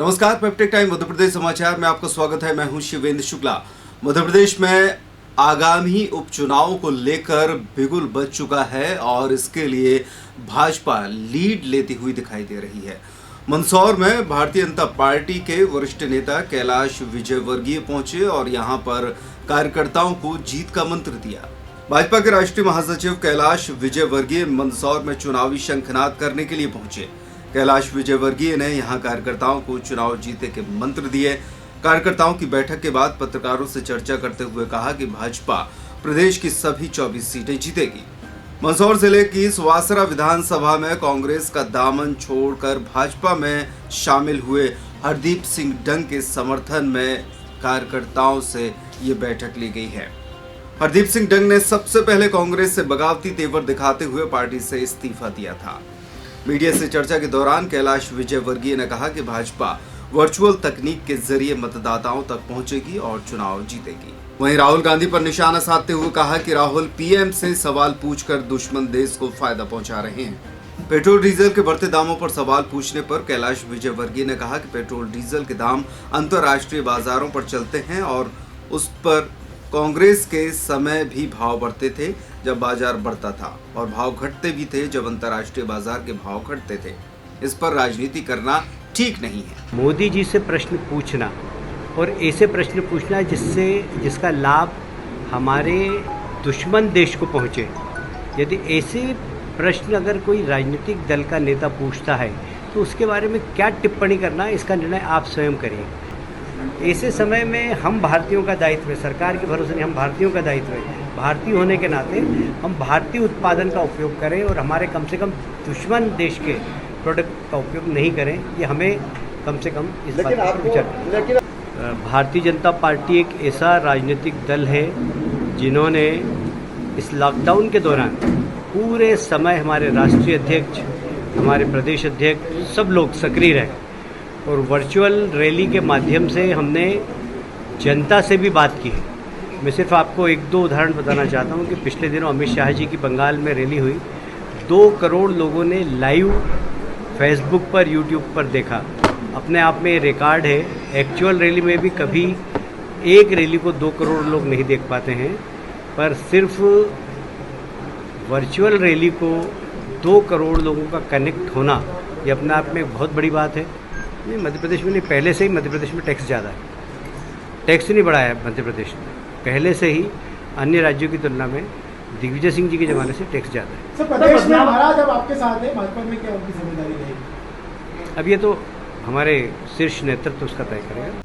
नमस्कार, peptic time Madhya Pradesh समाचार में आपका स्वागत है। मैं हूं शिवेंद्र शुक्ला। मध्य प्रदेश में आगामी उपचुनावों को लेकर बिगुल बज चुका है और इसके लिए भाजपा लीड लेती हुई दिखाई दे रही है। मंदसौर में भारतीय जनता पार्टी के वरिष्ठ नेता कैलाश विजयवर्गीय पहुंचे और यहां पर कार्यकर्ताओं को जीत का मंत्र दिया। भाजपा के राष्ट्रीय महासचिव कैलाश विजयवर्गीय मंदसौर में चुनावी शंखनाद करने के लिए पहुंचे। कैलाश विजयवर्गीय ने यहां कार्यकर्ताओं को चुनाव जीते के मंत्र दिए। कार्यकर्ताओं की बैठक के बाद पत्रकारों से चर्चा करते हुए कहा कि भाजपा प्रदेश की सभी 24 सीटें जीतेगी। मंदसौर जिले की सुवासरा विधानसभा में कांग्रेस का दामन छोड़कर भाजपा में शामिल हुए हरदीप सिंह डंग के समर्थन में कार्यकर्ताओं से ये बैठक ली गई है। हरदीप सिंह डंग ने सबसे पहले कांग्रेस से बगावती तेवर दिखाते हुए पार्टी से इस्तीफा दिया था। मीडिया से चर्चा के दौरान कैलाश विजयवर्गीय ने कहा कि भाजपा वर्चुअल तकनीक के जरिए मतदाताओं तक पहुंचेगी और चुनाव जीतेगी। वहीं राहुल गांधी पर निशाना साधते हुए कहा कि राहुल पीएम से सवाल पूछकर दुश्मन देश को फायदा पहुंचा रहे हैं। पेट्रोल डीजल के बढ़ते दामों पर सवाल पूछने पर कैलाश विजयवर्गीय ने कहा कि पेट्रोल डीजल के दाम अंतर्राष्ट्रीय बाजारों पर चलते हैं और उस पर कांग्रेस के समय भी भाव बढ़ते थे जब बाजार बढ़ता था और भाव घटते भी थे जब अंतर्राष्ट्रीय बाजार के भाव घटते थे। इस पर राजनीति करना ठीक नहीं है। मोदी जी से प्रश्न पूछना और ऐसे प्रश्न पूछना जिसका लाभ हमारे दुश्मन देश को पहुंचे, यदि ऐसे प्रश्न अगर कोई राजनीतिक दल का नेता पूछता है तो उसके बारे में क्या टिप्पणी करना है, इसका निर्णय आप स्वयं करिए। ऐसे समय में हम भारतीयों का दायित्व है, सरकार के भरोसे नहीं, हम भारतीयों का दायित्व है। भारतीय होने के नाते हम भारतीय उत्पादन का उपयोग करें और हमारे कम से कम दुश्मन देश के प्रोडक्ट का उपयोग नहीं करें। ये हमें कम से कम इस बात पर विचार करना। भारतीय जनता पार्टी एक ऐसा राजनीतिक दल है जिन्होंने इस लॉकडाउन के दौरान पूरे समय हमारे राष्ट्रीय अध्यक्ष, हमारे प्रदेश अध्यक्ष सब लोग सक्रिय रहे और वर्चुअल रैली के माध्यम से हमने जनता से भी बात की है। मैं सिर्फ आपको एक दो उदाहरण बताना चाहता हूँ कि पिछले दिनों अमित शाह जी की बंगाल में रैली हुई। 2 करोड़ लोगों ने लाइव फेसबुक पर, यूट्यूब पर देखा। अपने आप में रिकॉर्ड है। एक्चुअल रैली में भी कभी एक रैली को 2 करोड़ लोग नहीं देख पाते हैं, पर सिर्फ वर्चुअल रैली को 2 करोड़ लोगों का कनेक्ट होना ये अपने आप में एक बहुत बड़ी बात है। नहीं, मध्य प्रदेश में नहीं, पहले से ही मध्य प्रदेश में टैक्स ज़्यादा है। टैक्स नहीं बढ़ाया है मध्य प्रदेश ने, पहले से ही अन्य राज्यों की तुलना में दिग्विजय सिंह जी के ज़माने से टैक्स ज़्यादा है। सर, प्रदेश में महाराज अब आपके साथ है, भाजपा में क्या उनकी जिम्मेदारी रहेगी? अब ये तो हमारे शीर्ष नेतृत्व उसका तय करेगा।